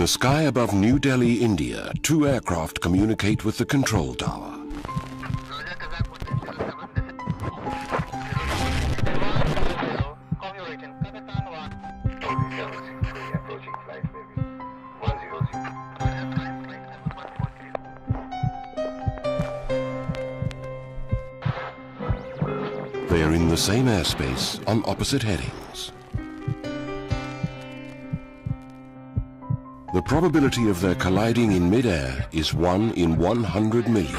the sky above New Delhi, India, two aircraft communicate with the control tower. They are in the same airspace on opposite headings. The probability of their colliding in mid-air is 1 in 100 million.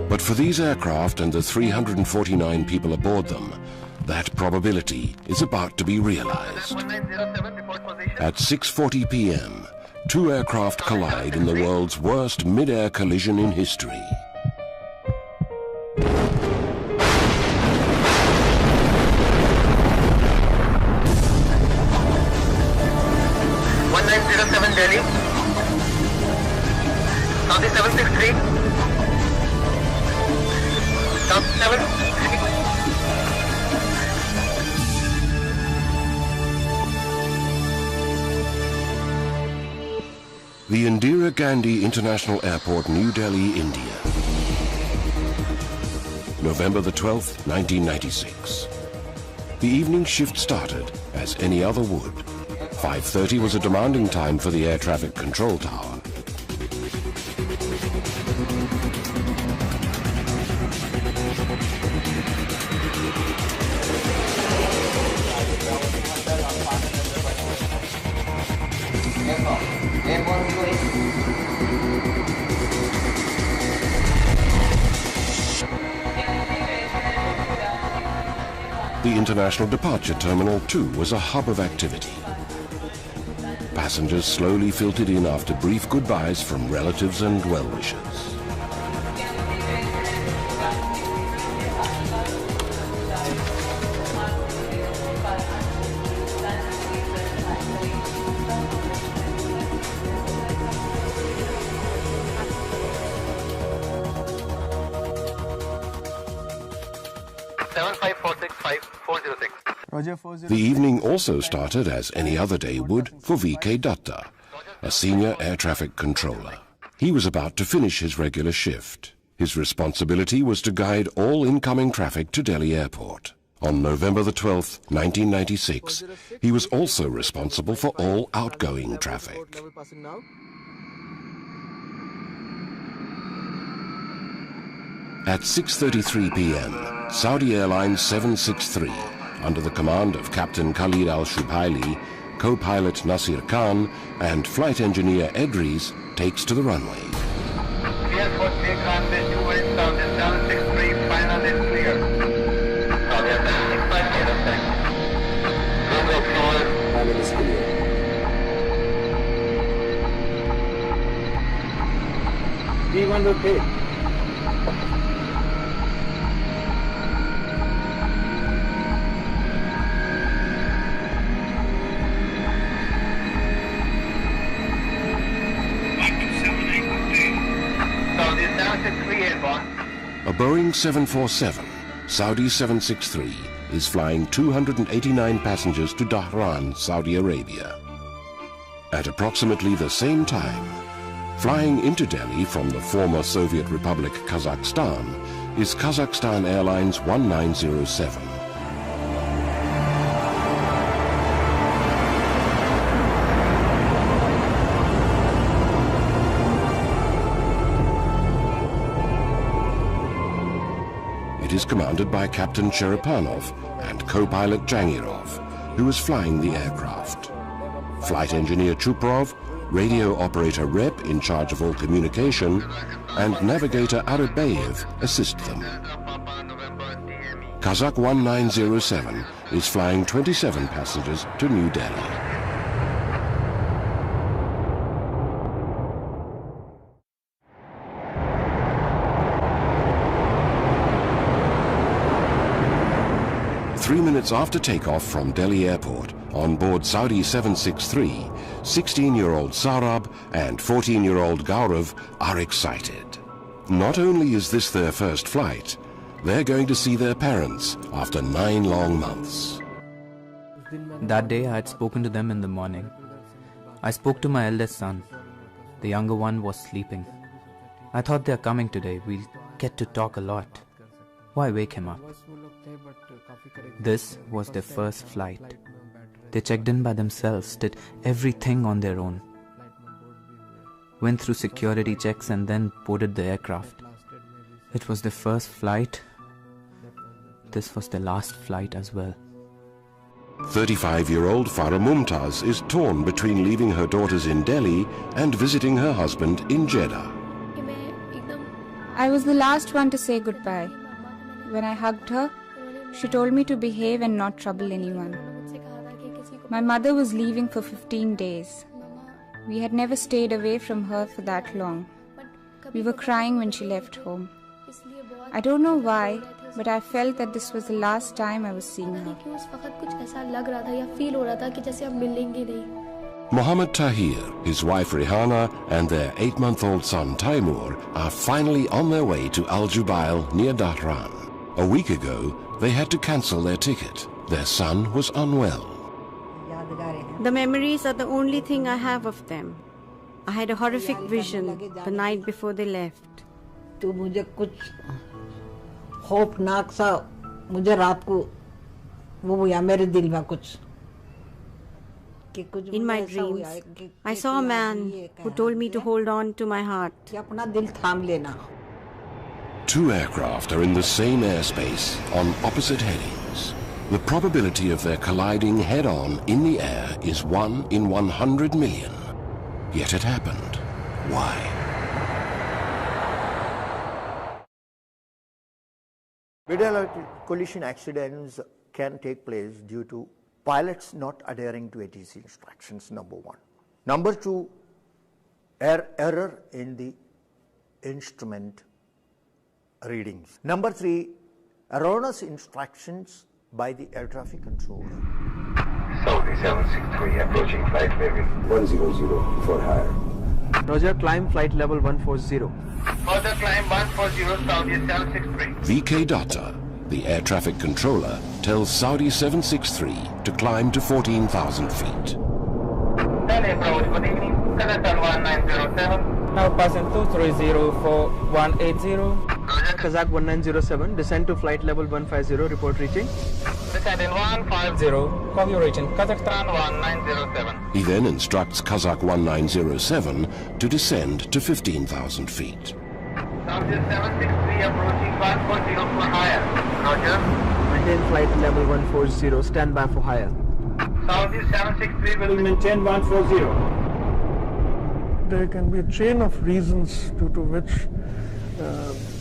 But for these aircraft and the 349 people aboard them, that probability is about to be realized. At 6:40 p.m., two aircraft collide in the world's worst mid-air collision in history. Delhi, Saudi 763, Saudi 763. The Indira Gandhi International Airport, New Delhi, India. November the 12th, 1996. The evening shift started as any other would. 5:30 was a demanding time for the air traffic control tower. The International Departure Terminal, too, was a hub of activity. Passengers slowly filtered in after brief goodbyes from relatives and well-wishers. The evening also started, as any other day would, for V.K. Datta, a senior air traffic controller. He was about to finish his regular shift. His responsibility was to guide all incoming traffic to Delhi Airport. On November the 12th, 1996, he was also responsible for all outgoing traffic. At 6:33 p.m., Saudi Airlines 763, under the command of Captain Khalid Al-Shubhaili, co-pilot Nasir Khan, and flight engineer Edris, takes to the runway. Clear for take-off, the 763, final is clear. Saudi Arabian 65 Go forward. Final is clear. D1 rotate. A Boeing 747, Saudi 763, is flying 289 passengers to Dhahran, Saudi Arabia. At approximately the same time, flying into Delhi from the former Soviet Republic Kazakhstan is Kazakhstan Airlines 1907. It is commanded by Captain Cherepanov and co-pilot Jangirov, who is flying the aircraft. Flight engineer Chuprov, radio operator Rep in charge of all communication, and navigator Arabayev assist them. Kazakh 1907 is flying 27 passengers to New Delhi. Three minutes after takeoff from Delhi Airport, on board Saudi 763, 16-year-old Sarab and 14-year-old Gaurav are excited. Not only is this their first flight, they're going to see their parents after 9 long months. That day I had spoken to them in the morning. I spoke to my eldest son. The younger one was sleeping. I thought they're coming today. We'll get to talk a lot. Why wake him up? This was their first flight. They checked in by themselves, did everything on their own. Went through security checks and then boarded the aircraft. It was their first flight. This was their last flight as well. 35-year-old Farah Mumtaz is torn between leaving her daughters in Delhi and visiting her husband in Jeddah. I was the last one to say goodbye. When I hugged her, she told me to behave and not trouble anyone. My mother was leaving for 15 days. We had never stayed away from her for that long. We were crying when she left home. I don't know why, but I felt that this was the last time I was seeing her. Mohammed Tahir, his wife Rihanna, and their 8-month-old son Taimur are finally on their way to Al Jubail near Dhahran. A week ago, they had to cancel their ticket. Their son was unwell. The memories are the only thing I have of them. I had a horrific vision the night before they left. In my dreams, I saw a man who told me to hold on to my heart. 2 aircraft are in the same airspace on opposite headings. The probability of their colliding head-on in the air is 1 in 100 million. Yet it happened. Why? Mid-air collision accidents can take place due to pilots not adhering to ATC instructions, number 1. Number 2, error in the instrument readings. Number 3, erroneous instructions by the air traffic controller. Saudi 763 approaching flight level 100 for higher. Roger, climb flight level 140. Further climb 140 Saudi 763. VK Datta, the air traffic controller, tells Saudi 763 to climb to 14,000 feet. Delhi approach, good evening. Kazakhstan 1907. Now passing 230 for 180. Roger. Kazakh 1907, descend to flight level 150, report reaching. Descend in 150. Copy reaching Kazakhstan 1907. He then instructs Kazakh 1907 to descend to 15,000 feet. Saudi 763 approaching 140 for higher. Roger. Maintain flight level 140, stand by for higher. Saudi 763 will maintain 140. There can be a chain of reasons due to which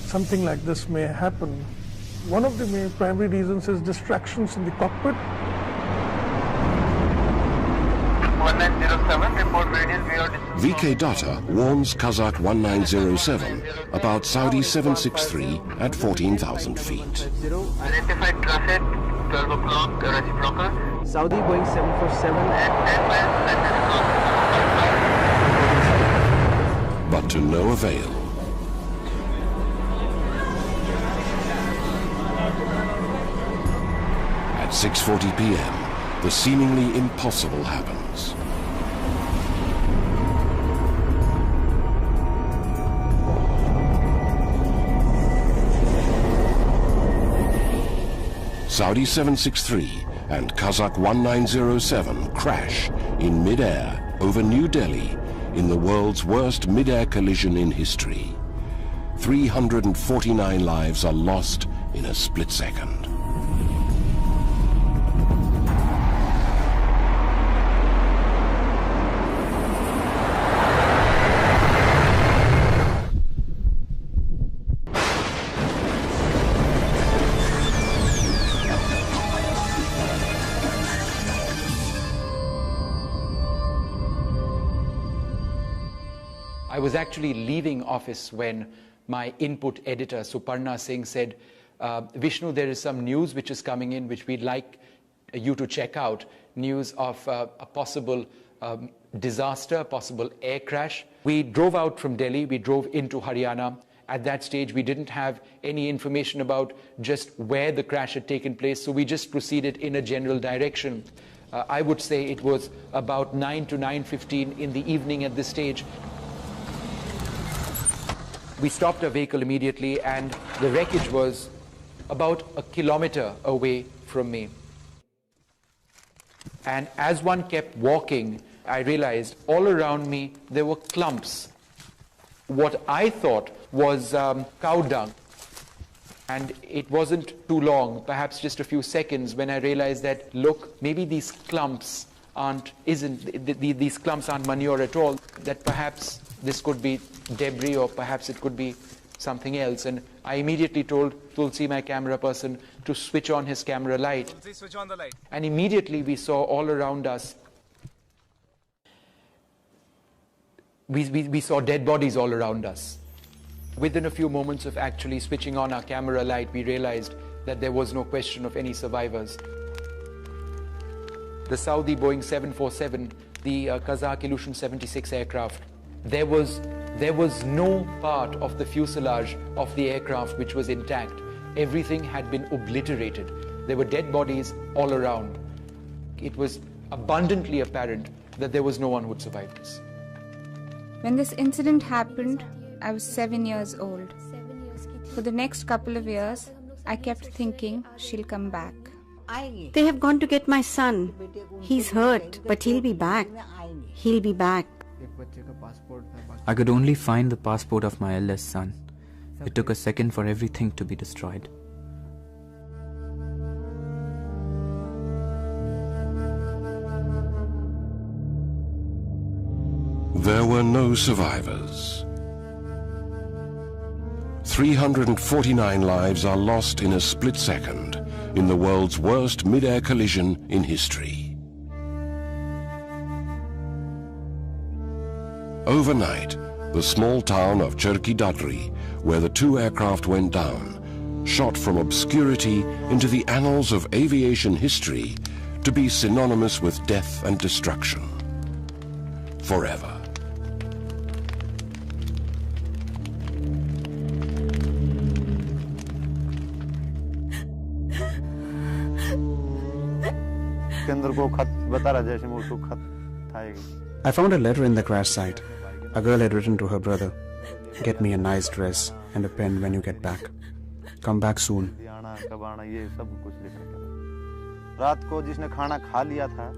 something like this may happen. One of the main primary reasons is distractions in the cockpit. 1907, report radius 0 distance. VK Datta warns Kazakh 1907 about Saudi 763 at 14,000 feet. Identified traffic, 12 o'clock, reciprocal. Saudi Boeing 747 And 10 miles, But to no avail. At 6:40 p.m., the seemingly impossible happens. Saudi 763 and Kazakh 1907 crash in mid-air over New Delhi in the world's worst mid-air collision in history. 349 lives are lost in a split second. I was actually leaving office when my input editor, Suparna Singh, said, Vishnu, there is some news which is coming in which we'd like you to check out. News of a possible disaster, possible air crash. We drove out from Delhi, we drove into Haryana, At that stage, we didn't have any information about just where the crash had taken place, so we just proceeded in a general direction. I would say it was about 9 to 9:15 in the evening at this stage. We stopped our vehicle immediately, and the wreckage was about a kilometer away from me. And as one kept walking, I realized all around me there were clumps. What I thought was cow dung. And it wasn't too long, perhaps just a few seconds, when I realized that, look, maybe these clumps aren't manure at all, that perhaps this could be debris or perhaps it could be something else. And I immediately told Tulsi, my camera person, to switch on his camera light. Tulsi, switch on the light. And immediately we saw all around us, we saw dead bodies all around us. Within a few moments of actually switching on our camera light, we realized that there was no question of any survivors. The Saudi Boeing 747, the Kazakh Ilyushin Il-76 aircraft, there was no part of the fuselage of the aircraft which was intact. Everything had been obliterated. There were dead bodies all around. It was abundantly apparent that there was no one who would survive this. When this incident happened, I was 7 years old. For the next couple of years, I kept thinking she'll come back. They have gone to get my son. He's hurt, but he'll be back. He'll be back. I could only find the passport of my eldest son. It took a second for everything to be destroyed. There were no survivors. 349 lives are lost in a split second in the world's worst mid-air collision in history. Overnight, the small town of Charkhi Dadri, where the two aircraft went down, shot from obscurity into the annals of aviation history to be synonymous with death and destruction. Forever. I found a letter in the crash site. A girl had written to her brother, "Get me a nice dress and a pen when you get back. Come back soon."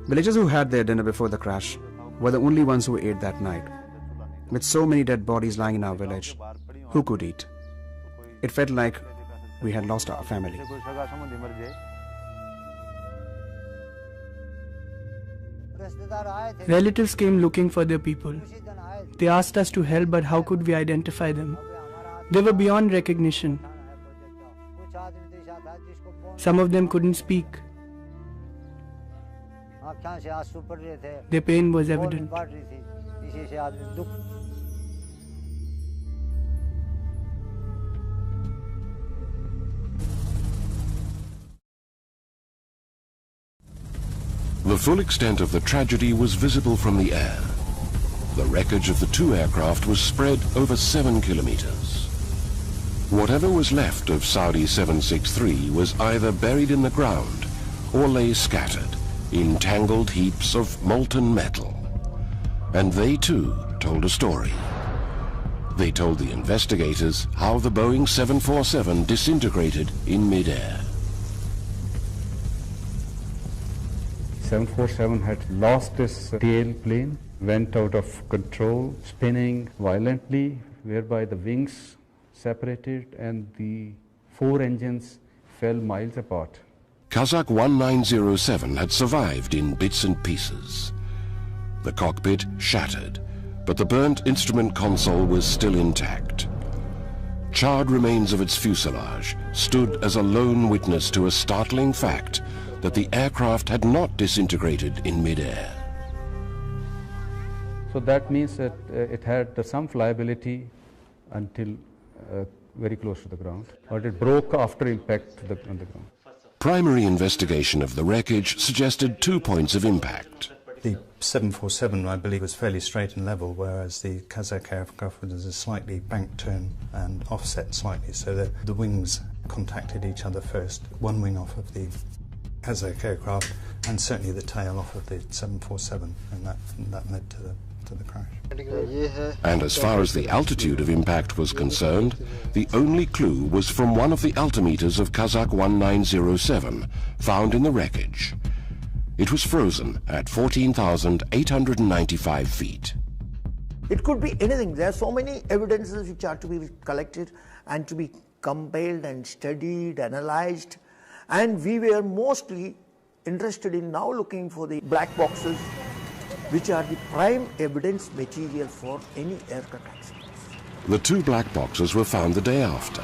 Villagers who had their dinner before the crash were the only ones who ate that night. With so many dead bodies lying in our village, who could eat? It felt like we had lost our family. Relatives came looking for their people. They asked us to help, but how could we identify them? They were beyond recognition. Some of them couldn't speak. Their pain was evident. The full extent of the tragedy was visible from the air. The wreckage of the two aircraft was spread over 7 kilometers. Whatever was left of Saudi 763 was either buried in the ground or lay scattered in tangled heaps of molten metal. And they too told a story. They told the investigators how the Boeing 747 disintegrated in mid-air. 747 had lost its tail plane, went out of control, spinning violently, whereby the wings separated and the 4 engines fell miles apart. Kazakh 1907 had survived in bits and pieces. The cockpit shattered, but the burnt instrument console was still intact. Charred remains of its fuselage stood as a lone witness to a startling fact that the aircraft had not disintegrated in mid-air. So that means that it had some flyability until very close to the ground, but it broke after impact on the ground. Primary investigation of the wreckage suggested 2 points of impact. The 747, I believe, was fairly straight and level, whereas the Kazakh aircraft was a slightly bank turn and offset slightly, so that the wings contacted each other first. One wing off of the Kazakh aircraft and certainly the tail off of the 747, and that led to the crash. And as far as the altitude of impact was concerned, the only clue was from one of the altimeters of Kazakh 1907 found in the wreckage. It was frozen at 14,895 feet. It could be anything. There are so many evidences which are to be collected and to be compiled and studied, analyzed, and we were mostly interested in now looking for the black boxes, which are the prime evidence material for any aircraft accidents. The two black boxes were found the day after.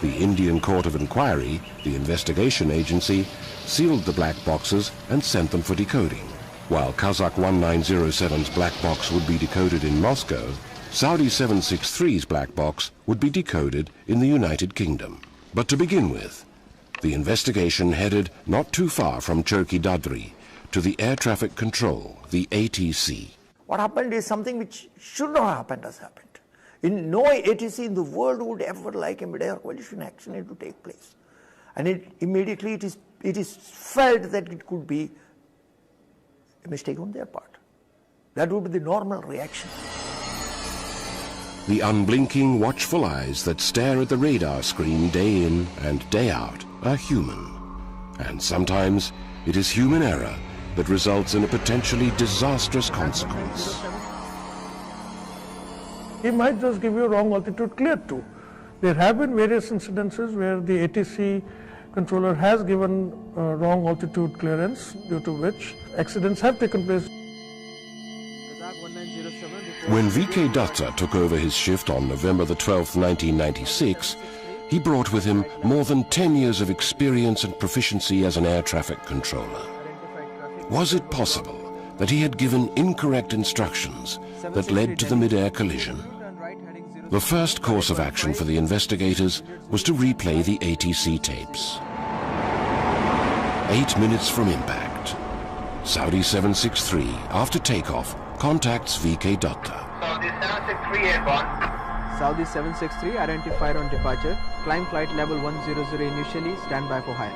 The Indian Court of Inquiry, the investigation agency, sealed the black boxes and sent them for decoding. While Kazakh 1907's black box would be decoded in Moscow, Saudi 763's black box would be decoded in the United Kingdom. But to begin with, the investigation headed not too far from Charkhi Dadri to the air traffic control, the ATC. What happened is something which should not have happened has happened. In no ATC in the world would ever like a mid-air collision accident to take place. And immediately it is felt that it could be a mistake on their part. That would be the normal reaction. The unblinking, watchful eyes that stare at the radar screen day in and day out are human. And sometimes it is human error that results in a potentially disastrous consequence. He might just give you a wrong altitude clear to. There have been various incidences where the ATC controller has given wrong altitude clearance, due to which accidents have taken place. When VK Datta took over his shift on November the 12th, 1996, he brought with him more than 10 years of experience and proficiency as an air traffic controller. Was it possible that he had given incorrect instructions that led to the mid-air collision? The first course of action for the investigators was to replay the ATC tapes. 8 minutes from impact, Saudi 763, after takeoff, contacts VK Datta. Saudi 763 airborne. Saudi 763 identified on departure. Climb flight level 100 initially, stand by for higher.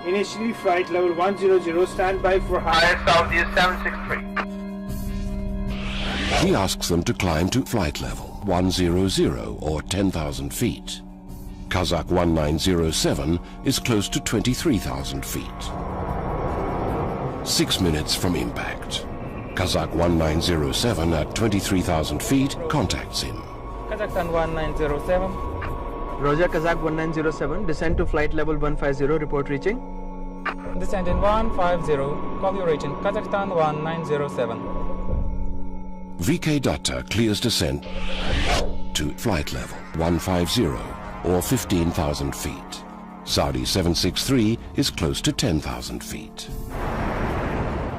Initially flight level 100, stand by for higher. Saudi 763. He asks them to climb to flight level 100 or 10,000 feet. Kazakh 1907 is close to 23,000 feet. 6 minutes from impact, Kazakh 1907 at 23,000 feet contacts him. Kazakhstan 1907. Roger, Kazakh 1907, descend to flight level 150, report reaching. Descend in 150, call you reaching Kazakhstan 1907. VK Datta clears descent to flight level 150 or 15,000 feet. Saudi 763 is close to 10,000 feet.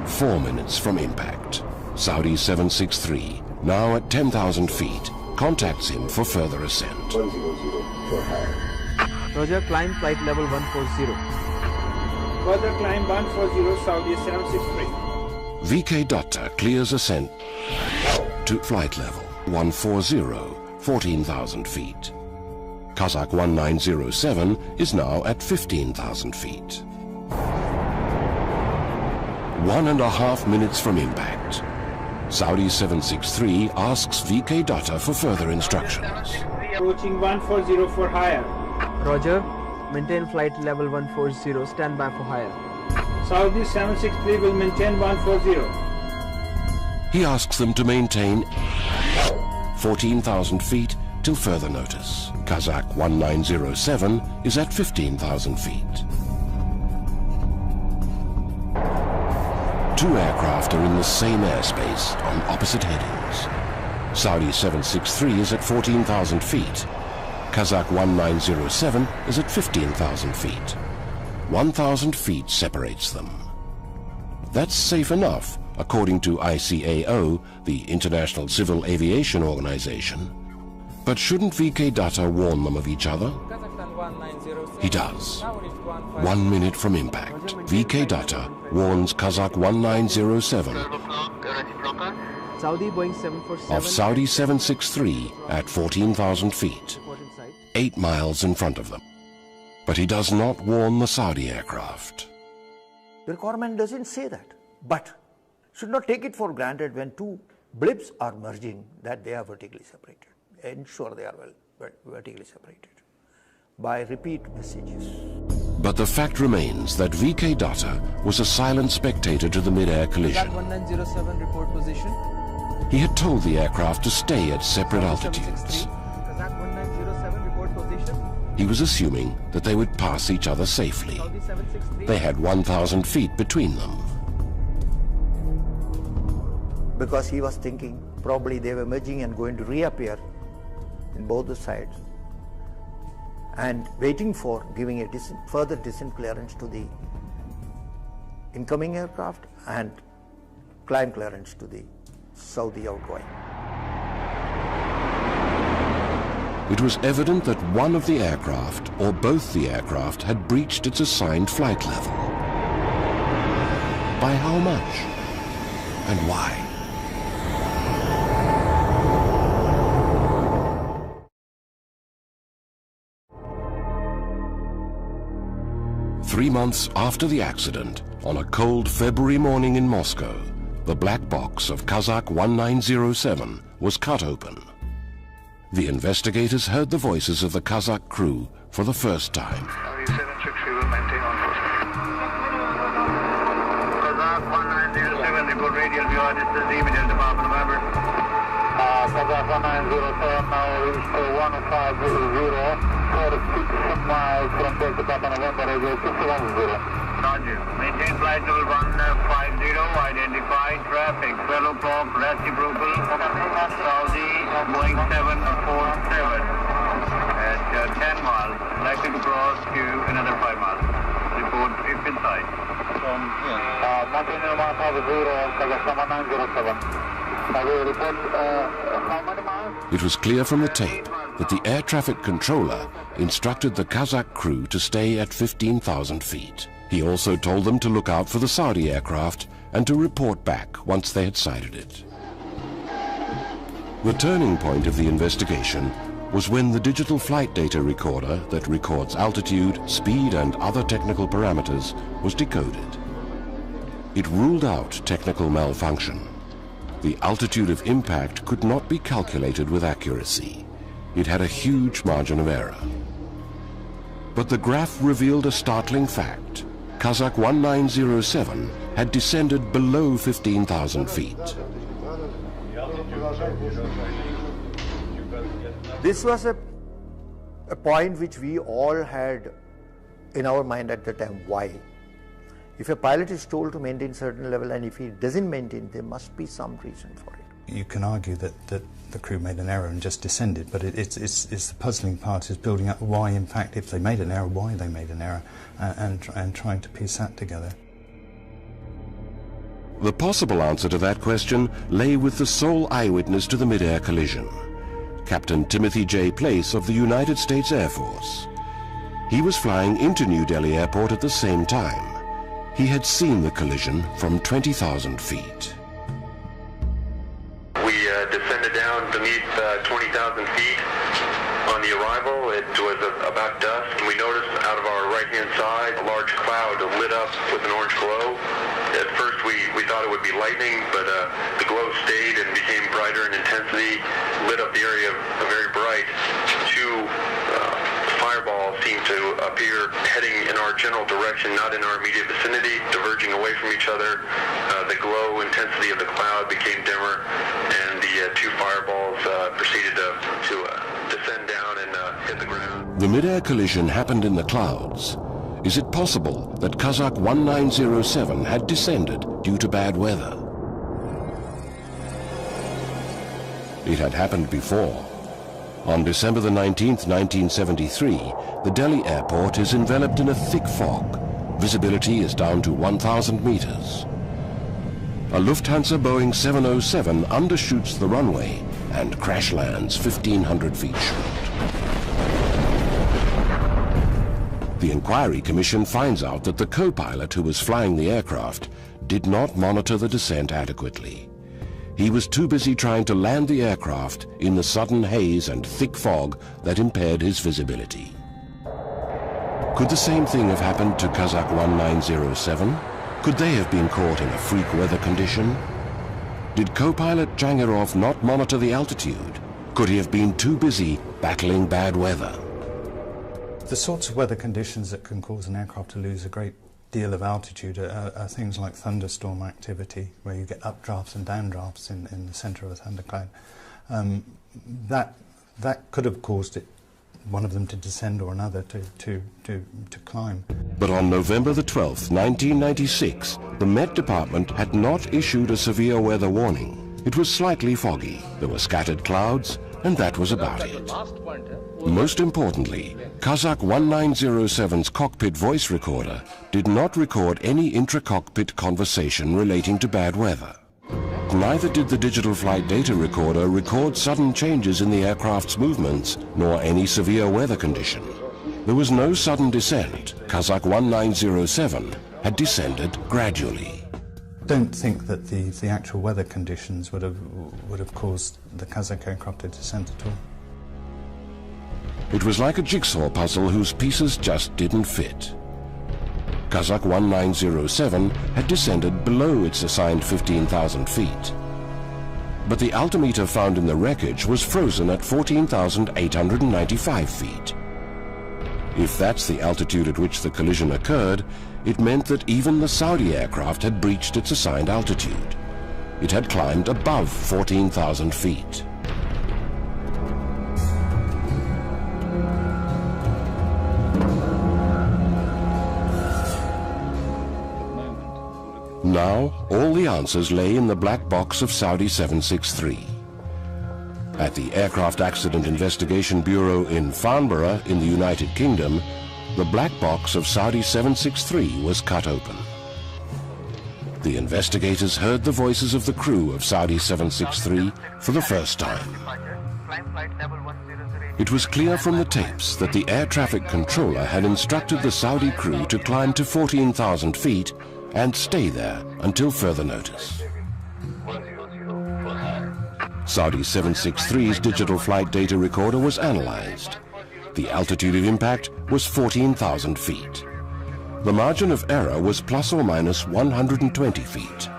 4 minutes from impact, Saudi 763, now at 10,000 feet, contacts him for further ascent. 100 for higher. Roger, climb flight level 140. Further climb 140, Saudi 763. VK Datta clears ascent to flight level 140, 14,000 feet. Kazakh 1907 is now at 15,000 feet. 1.5 minutes from impact, Saudi 763 asks VK Datta for further instructions. Approaching 140 for higher. Roger, maintain flight level 140, stand by for higher. Saudi 763 will maintain 140. He asks them to maintain 14,000 feet till further notice. Kazakh 1907 is at 15,000 feet. Two aircraft are in the same airspace on opposite headings. Saudi 763 is at 14,000 feet. Kazakh 1907 is at 15,000 feet. 1,000 feet separates them. That's safe enough, according to ICAO, the International Civil Aviation Organization. But shouldn't VK Datta warn them of each other? Kazakhstan He does. 1 minute from impact, VK Datta warns Kazakh 1907 Saudi Boeing 747 of Saudi 763 at 14,000 feet, 8 miles in front of them. But he does not warn the Saudi aircraft. The requirement doesn't say that, but should not take it for granted when two blips are merging that they are vertically separated. Ensure they are vertically separated by repeat messages. But the fact remains that VK Datta was a silent spectator to the mid-air collision. 1907 report position. He had told the aircraft to stay at separate altitudes. He was assuming that they would pass each other safely. They had 1,000 feet between them. Because he was thinking probably they were merging and going to reappear in both the sides, and waiting for giving a further descent clearance to the incoming aircraft and climb clearance to the Saudi outgoing. It was evident that one of the aircraft, or both the aircraft, had breached its assigned flight level. By how much? And why? Three months after the accident, on a cold February morning in Moscow, the black box of Kazakh 1907 was cut open. The investigators heard the voices of the Kazakh crew for the first time. Kazakh 1907, report radial view, this is the immediate department, remember? Kazakh 1907 now reached 1500, 46 miles from Delta Papa November, radio 610. Roger. Maintain flight level 150, identified traffic, 12 o'clock, reciprocal, Saudi, Boeing 747 at 10 miles, likely to cross to another 5 miles. Report if inside. From here. Maintain 150, Kazakhstan 1907. It was clear from the tape that the air traffic controller instructed the Kazakh crew to stay at 15,000 feet. He also told them to look out for the Saudi aircraft and to report back once they had sighted it. The turning point of the investigation was when the digital flight data recorder that records altitude, speed and other technical parameters was decoded. It ruled out technical malfunction. The altitude of impact could not be calculated with accuracy. It had a huge margin of error. But the graph revealed a startling fact. Kazakh 1907 had descended below 15,000 feet. This was a point which we all had in our mind at the time. Why? If a pilot is told to maintain certain level and if he doesn't maintain, there must be some reason for it. You can argue that the crew made an error and just descended, but it's the puzzling part is building up why, in fact, if they made an error, why they made an error, and trying to piece that together. The possible answer to that question lay with the sole eyewitness to the mid-air collision, Captain Timothy J. Place of the United States Air Force. He was flying into New Delhi Airport at the same time. He had seen the collision from 20,000 feet. We descended down beneath 20,000 feet. On the arrival, it was about dusk, and we noticed out of our right-hand side a large cloud lit up with an orange glow. At first, we thought it would be lightning, but the glow stayed and became brighter in intensity, lit up the area very bright. Two fireballs seemed to appear heading in our general direction, not in our immediate vicinity, diverging away from each other. The glow intensity of the cloud became dimmer, and the two fireballs proceeded to descend down and hit the ground. The mid-air collision happened in the clouds. Is it possible that Kazakh 1907 had descended due to bad weather? It had happened before. On December the 19th, 1973, the Delhi airport is enveloped in a thick fog. Visibility is down to 1,000 meters. A Lufthansa Boeing 707 undershoots the runway and crash lands 1,500 feet short. The inquiry commission finds out that the co-pilot who was flying the aircraft did not monitor the descent adequately. He was too busy trying to land the aircraft in the sudden haze and thick fog that impaired his visibility. Could the same thing have happened to Kazakh 1907? Could they have been caught in a freak weather condition? Did co-pilot Jangirov not monitor the altitude? Could he have been too busy battling bad weather? The sorts of weather conditions that can cause an aircraft to lose a great deal of altitude are things like thunderstorm activity, where you get updrafts and downdrafts in the center of a thundercloud. That could have caused one of them to descend or another to climb. But on November the 12th, 1996, the Met Department had not issued a severe weather warning. It was slightly foggy, there were scattered clouds, and that was about it. Most importantly, Kazakh 1907's cockpit voice recorder did not record any intra-cockpit conversation relating to bad weather. Neither did the digital flight data recorder record sudden changes in the aircraft's movements, nor any severe weather condition. There was no sudden descent. Kazakh 1907 had descended gradually. I don't think that the actual weather conditions would have caused the Kazakh aircraft to descend at all. It was like a jigsaw puzzle whose pieces just didn't fit. Kazakh 1907 had descended below its assigned 15,000 feet. But the altimeter found in the wreckage was frozen at 14,895 feet. If that's the altitude at which the collision occurred, it meant that even the Saudi aircraft had breached its assigned altitude. It had climbed above 14,000 feet. Now, all the answers lay in the black box of Saudi 763. At the Aircraft Accident Investigation Bureau in Farnborough in the United Kingdom, the black box of Saudi 763 was cut open. The investigators heard the voices of the crew of Saudi 763 for the first time. It was clear from the tapes that the air traffic controller had instructed the Saudi crew to climb to 14,000 feet and stay there until further notice. Saudi 763's digital flight data recorder was analyzed. The altitude of impact was 14,000 feet. The margin of error was plus or minus 120 feet.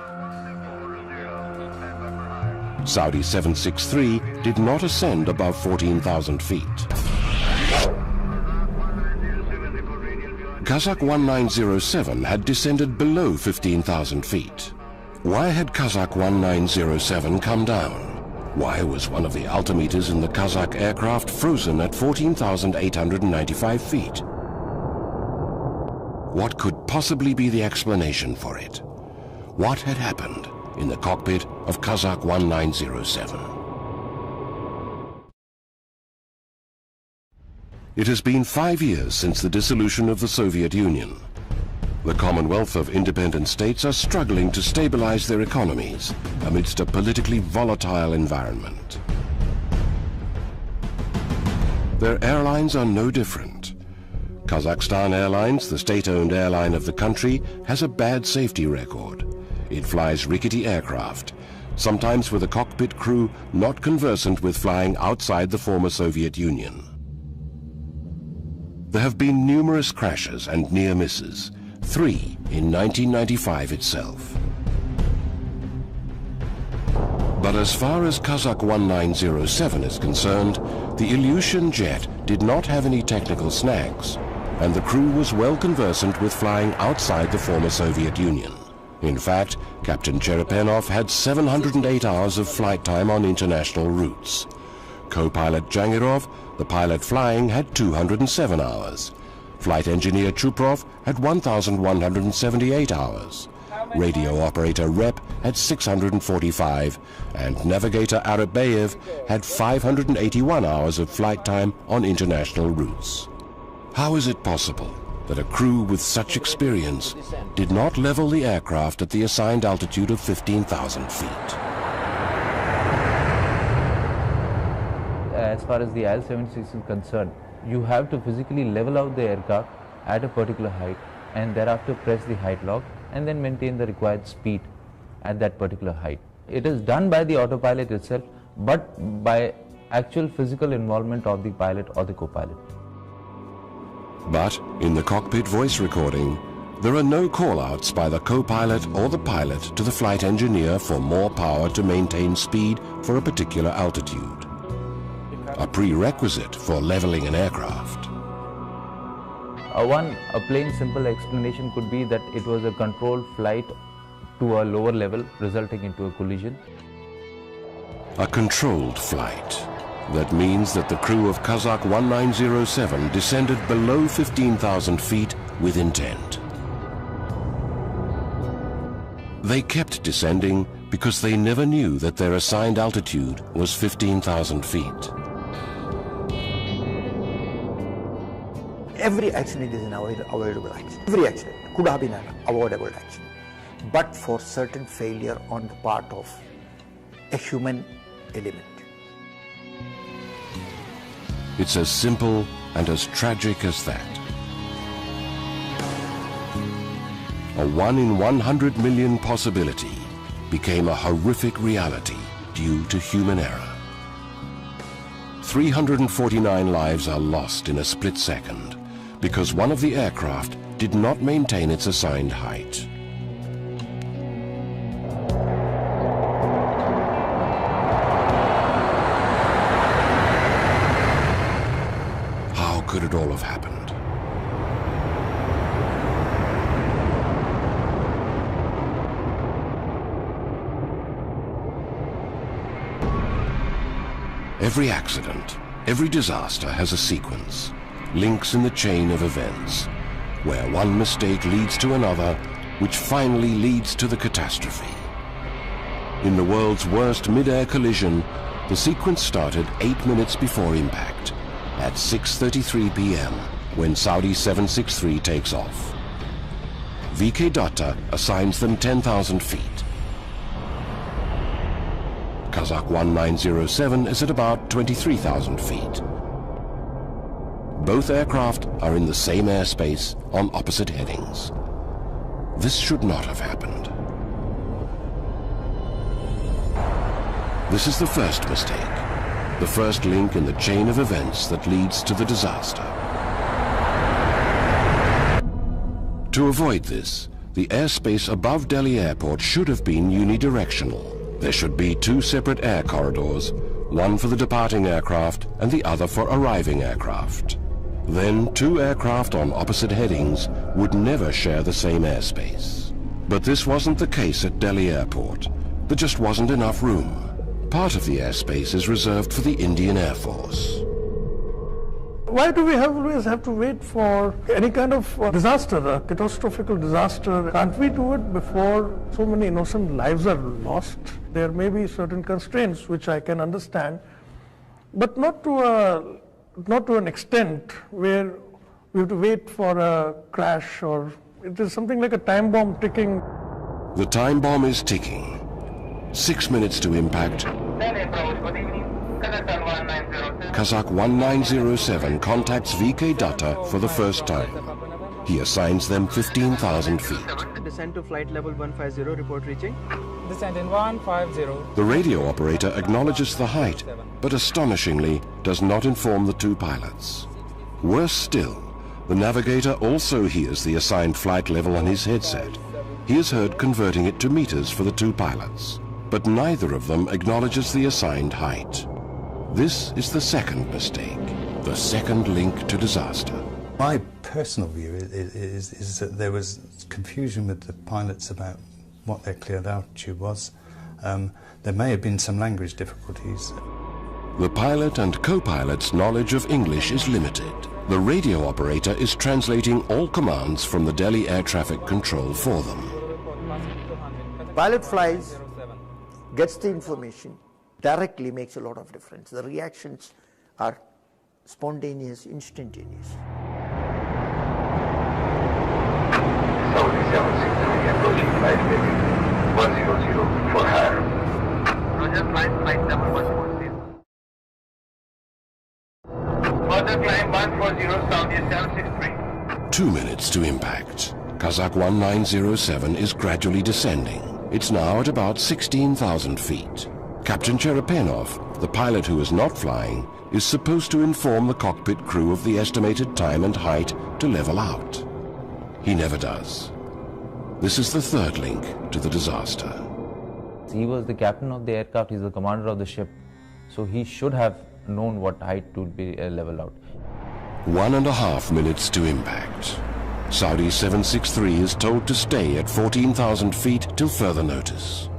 Saudi 763 did not ascend above 14,000 feet. Kazakh 1907 had descended below 15,000 feet. Why had Kazakh 1907 come down? Why was one of the altimeters in the Kazakh aircraft frozen at 14,895 feet? What could possibly be the explanation for it? What had happened in the cockpit of Kazakh 1907? It has been 5 years since the dissolution of the Soviet Union. The Commonwealth of Independent States are struggling to stabilize their economies amidst a politically volatile environment. Their airlines are no different. Kazakhstan Airlines, the state-owned airline of the country, has a bad safety record. It flies rickety aircraft, sometimes with a cockpit crew not conversant with flying outside the former Soviet Union. There have been numerous crashes and near misses, 3 in 1995 itself. But as far as Kazakh 1907 is concerned, the Ilyushin jet did not have any technical snags, and the crew was well conversant with flying outside the former Soviet Union. In fact, Captain Cherepenov had 708 hours of flight time on international routes. Co-pilot Jangirov, the pilot flying, had 207 hours. Flight engineer Chuprov had 1,178 hours. Radio operator Rep had 645, and navigator Arabayev had 581 hours of flight time on international routes. How is it possible that a crew with such experience did not level the aircraft at the assigned altitude of 15,000 feet? As far as the IL-76 is concerned, you have to physically level out the aircraft at a particular height and thereafter press the height lock and then maintain the required speed at that particular height. It is done by the autopilot itself, but by actual physical involvement of the pilot or the co-pilot. But in the cockpit voice recording, there are no call-outs by the co-pilot or the pilot to the flight engineer for more power to maintain speed for a particular altitude, a prerequisite for leveling an aircraft. A plain simple explanation could be that it was a controlled flight to a lower level resulting into a collision. A controlled flight. That means that the crew of Kazakh 1907 descended below 15,000 feet with intent. They kept descending because they never knew that their assigned altitude was 15,000 feet. Every accident is an avoidable accident. Every accident could have been an avoidable accident, but for certain failure on the part of a human element. It's as simple and as tragic as that. A 1 in 100 million possibility became a horrific reality due to human error. 349 lives are lost in a split second because one of the aircraft did not maintain its assigned height. How could it all have happened? Every accident, every disaster has a sequence, links in the chain of events, where one mistake leads to another, which finally leads to the catastrophe. In the world's worst mid-air collision, the sequence started 8 minutes before impact, at 6:33 p.m., when Saudi 763 takes off. VK Datta assigns them 10,000 feet. Kazakh 1907 is at about 23,000 feet. Both aircraft are in the same airspace on opposite headings. This should not have happened. This is the first mistake, the first link in the chain of events that leads to the disaster. To avoid this, the airspace above Delhi Airport should have been unidirectional. There should be 2 separate air corridors, one for the departing aircraft and the other for arriving aircraft. Then 2 aircraft on opposite headings would never share the same airspace. But this wasn't the case at Delhi Airport. There just wasn't enough room. Part of the airspace is reserved for the Indian Air Force. Why do we always have to wait for any kind of disaster, a catastrophic disaster? Can't we do it before so many innocent lives are lost? There may be certain constraints which I can understand, but not to an extent where we have to wait for a crash, or it is something like a time bomb ticking. The time bomb is ticking. 6 minutes to impact. Kazakh 1907 contacts VK Datta for the first time. He assigns them 15,000 feet. Descend to flight level 150, report reaching. Descend in 150. The radio operator acknowledges the height, but astonishingly does not inform the 2 pilots. Worse still, the navigator also hears the assigned flight level on his headset. He is heard converting it to meters for the 2 pilots, but neither of them acknowledges the assigned height. This is the second mistake, the second link to disaster. My personal view is that there was confusion with the pilots about what their cleared altitude was. There may have been some language difficulties. The pilot and co-pilot's knowledge of English is limited. The radio operator is translating all commands from the Delhi Air Traffic Control for them. Pilot flies, gets the information, directly makes a lot of difference. The reactions are spontaneous, instantaneous. Saudi 763 approaching flight heading 100 for higher. Roger, flight number 140. Further climb 140 Saudi 763. 2 minutes to impact. Kazakh 1907 is gradually descending. It's now at about 16,000 feet. Captain Cherepenov, the pilot who is not flying, is supposed to inform the cockpit crew of the estimated time and height to level out. He never does. This is the third link to the disaster. He was the captain of the aircraft, he's the commander of the ship, so he should have known what height to be level out. 1.5 minutes to impact. Saudi 763 is told to stay at 14,000 feet till further notice.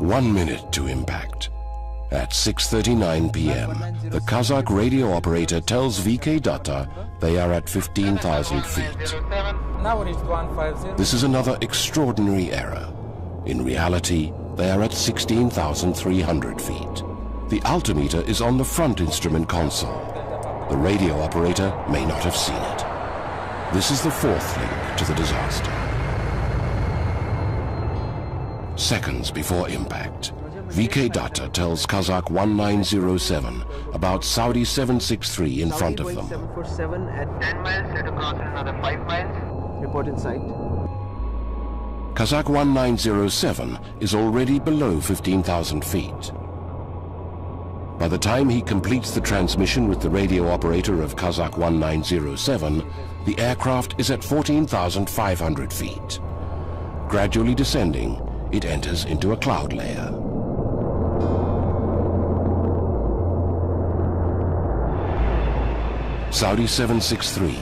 1 minute to impact. At 6:39 p.m., the Kazakh radio operator tells VK Datta they are at 15,000 feet. Now reached 150. This is another extraordinary error. In reality, they are at 16,300 feet. The altimeter is on the front instrument console. The radio operator may not have seen it. This is the fourth link to the disaster. Seconds before impact, VK Datta tells Kazakh 1907 about Saudi 763 in front of them. 747 at 10 miles, set across another 5 miles. reported site. Kazakh 1907 is already below 15,000 feet. By the time he completes the transmission with the radio operator of Kazakh 1907, the aircraft is at 14,500 feet. Gradually descending, it enters into a cloud layer. Saudi 763,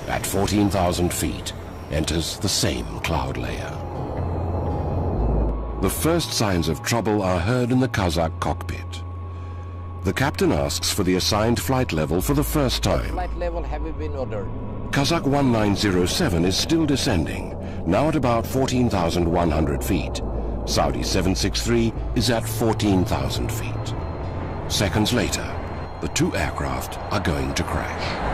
at 14,000 feet, enters the same cloud layer. The first signs of trouble are heard in the Kazakh cockpit. The captain asks for the assigned flight level for the first time. Flight level have been ordered. Kazakh 1907 is still descending, now at about 14,100 feet. Saudi 763 is at 14,000 feet. Seconds later, the two aircraft are going to crash.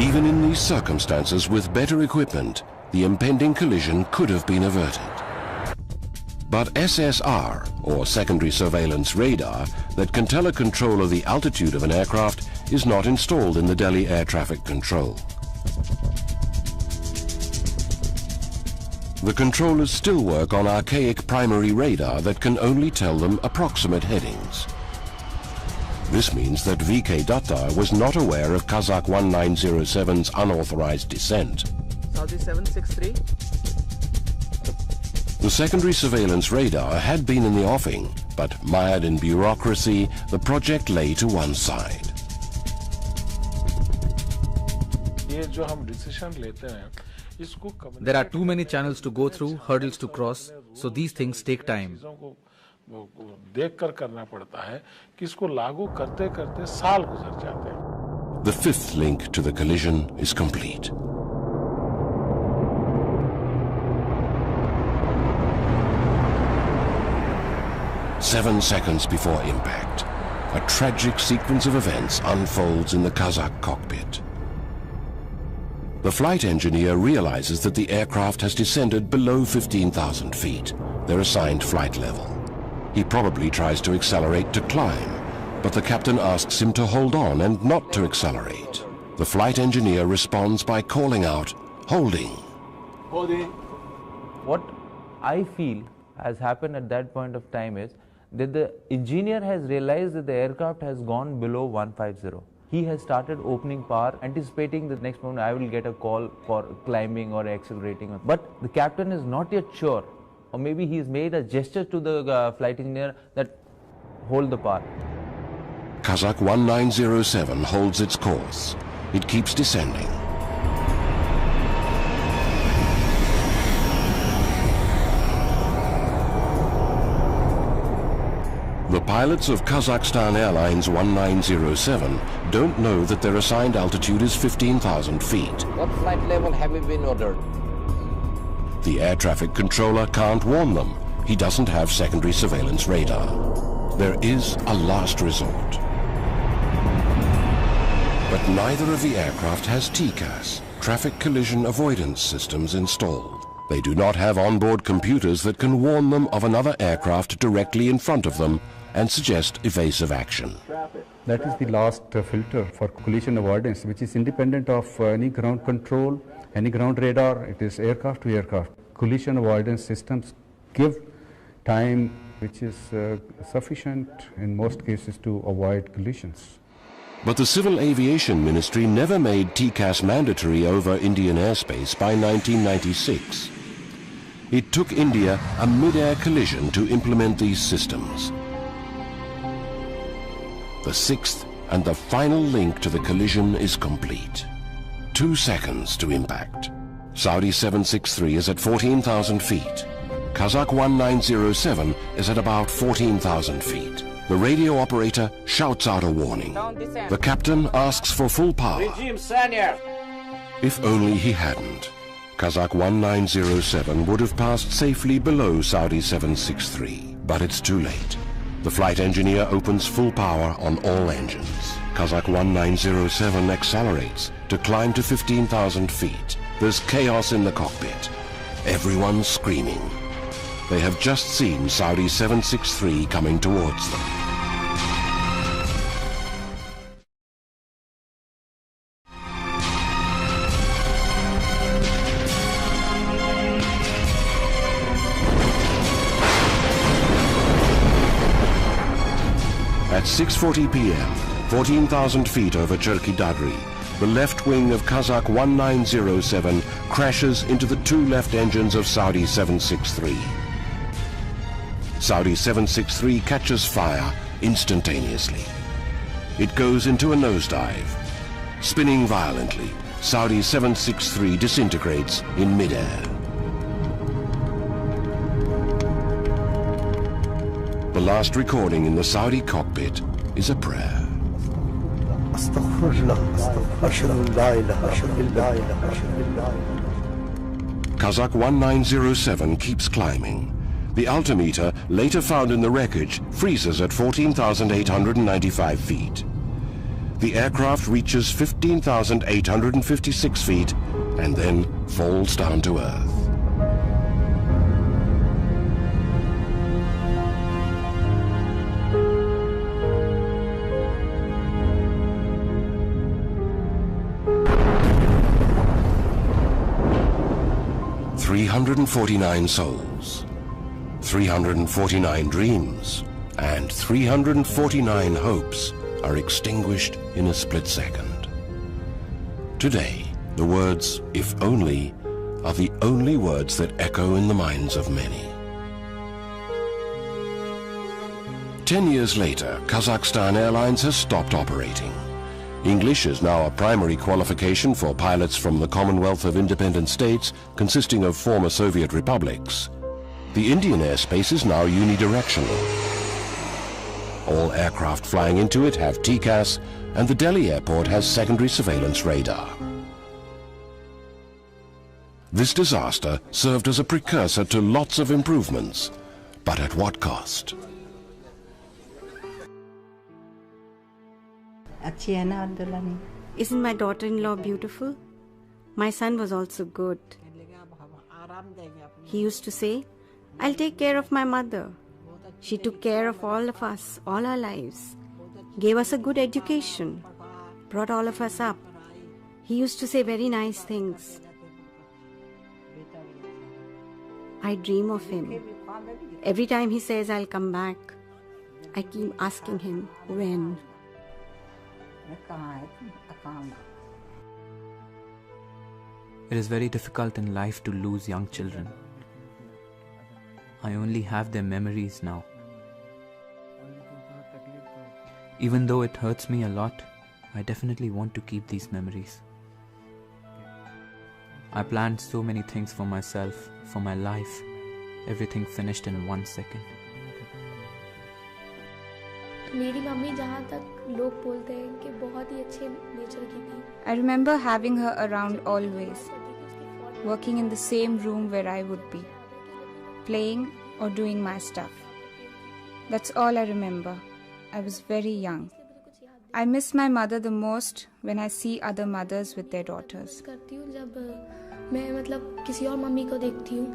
Even in these circumstances, with better equipment, the impending collision could have been averted. But SSR, or secondary surveillance radar, that can tell a controller the altitude of an aircraft is not installed in the Delhi air traffic control. The controllers still work on archaic primary radar that can only tell them approximate headings. This means that VK Datta was not aware of Kazakh 1907's unauthorized descent. Saudi 763. The secondary surveillance radar had been in the offing, but mired in bureaucracy, the project lay to one side. There are too many channels to go through, hurdles to cross, so these things take time. The fifth link to the collision is complete. Seven seconds before impact, a tragic sequence of events unfolds in the Kazakh cockpit. The flight engineer realizes that the aircraft has descended below 15,000 feet, their assigned flight level. He probably tries to accelerate to climb, but the captain asks him to hold on and not to accelerate. The flight engineer responds by calling out, "Holding." What I feel has happened at that point of time is that the engineer has realized that the aircraft has gone below 150. He has started opening power, anticipating the next moment I will get a call for climbing or accelerating. But the captain is not yet sure, or maybe he's made a gesture to the flight engineer that hold the power. Kazakh 1907 holds its course. It keeps descending. The pilots of Kazakhstan Airlines 1907 don't know that their assigned altitude is 15,000 feet. What flight level have been ordered? The air traffic controller can't warn them. He doesn't have secondary surveillance radar. There is a last resort. But neither of the aircraft has TCAS, traffic collision avoidance systems, installed. They do not have onboard computers that can warn them of another aircraft directly in front of them and suggest evasive action. That is the last filter for collision avoidance, which is independent of any ground control, any ground radar. It is aircraft to aircraft. Collision avoidance systems give time which is sufficient in most cases to avoid collisions. But the Civil Aviation Ministry never made TCAS mandatory over Indian airspace by 1996. It took India a mid-air collision to implement these systems. The sixth and the final link to the collision is complete. 2 seconds to impact. Saudi 763 is at 14,000 feet. Kazakh 1907 is at about 14,000 feet. The radio operator shouts out a warning. The captain asks for full power. If only he hadn't. Kazakh 1907 would have passed safely below Saudi 763, but it's too late. The flight engineer opens full power on all engines. Kazakh 1907 accelerates to climb to 15,000 feet. There's chaos in the cockpit. Everyone's screaming. They have just seen Saudi 763 coming towards them. At 6:40 p.m., 14,000 feet over Charkhi Dadri, the left wing of Kazakh 1907 crashes into the 2 left engines of Saudi 763. Saudi 763 catches fire instantaneously. It goes into a nosedive. Spinning violently, Saudi 763 disintegrates in mid-air. The last recording in the Saudi cockpit is a prayer. Kazakh 1907 keeps climbing. The altimeter, later found in the wreckage, freezes at 14,895 feet. The aircraft reaches 15,856 feet and then falls down to earth. "349 souls, 349 dreams, and 349 hopes are extinguished in a split second." Today, the words, "if only," are the only words that echo in the minds of many. 10 years later, Kazakhstan Airlines has stopped operating. English is now a primary qualification for pilots from the Commonwealth of Independent States consisting of former Soviet republics. The Indian airspace is now unidirectional. All aircraft flying into it have TCAS, and the Delhi airport has secondary surveillance radar. This disaster served as a precursor to lots of improvements, but at what cost? Isn't my daughter-in-law beautiful? My son was also good. He used to say, "I'll take care of my mother. She took care of all of us, all our lives, gave us a good education, brought all of us up." He used to say very nice things. I dream of him. Every time he says, "I'll come back," I keep asking him, when? It is very difficult in life to lose young children. I only have their memories now. Even though it hurts me a lot, I definitely want to keep these memories. I planned so many things for myself, for my life. Everything finished in 1 second. मेरी mummy जहाँ तक लोग बोलते हैं कि बहुत ही अच्छे nature की थी. I remember having her around always, working in the same room where I would be, playing or doing my stuff. That's all I remember. I was very young. I miss my mother the most when I see other mothers with their daughters. करती हूँ जब मैं मतलब किसी और mummy को देखती हूँ